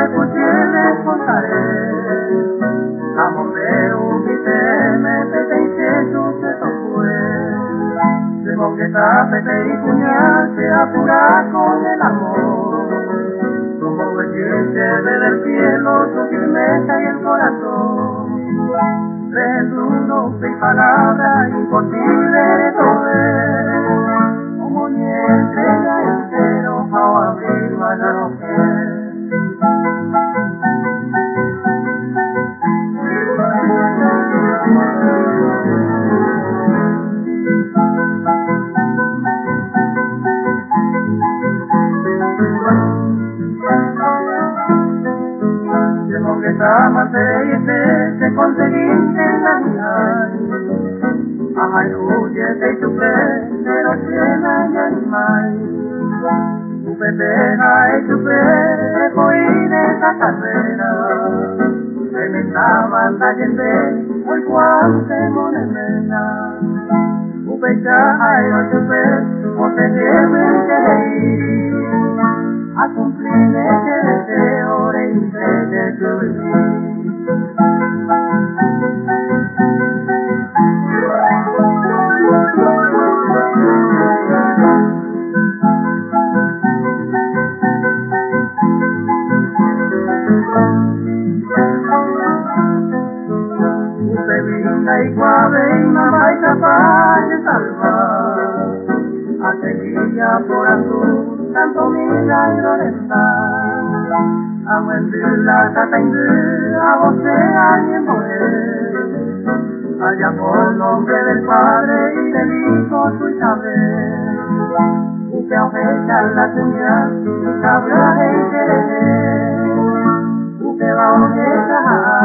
escuché les contaré. Amorreo mi teme, pete y queso que fue. Luego que tapete y puñal se apura con el amor. Como bellece desde el cielo su firmeza y el corazón. Desnudo sin palabras, imposible de correr. Como ni estrella entero, ao abrigo a la mujer. Tengo que amarte y te conseguiste engañar. Ay, huye de tu fe, pero llena de animal. Tu pepeja y tu fe, fui de esa carrera. Que me estaban cayendo, hoy cuánto monemena. Tu pecha y tu fe, o te deben querer. A cumplir ese deseo de de tu vivir. Usted brinda y guave y mamá y capaz de salvar. A seguilla por azul, tanto milagro de estar. A buen la tataindú, a vos alguien morir. Allá por nombre del Padre y del Hijo su saber. Y que oveja la señal y cabra y querer. Y que va a oveja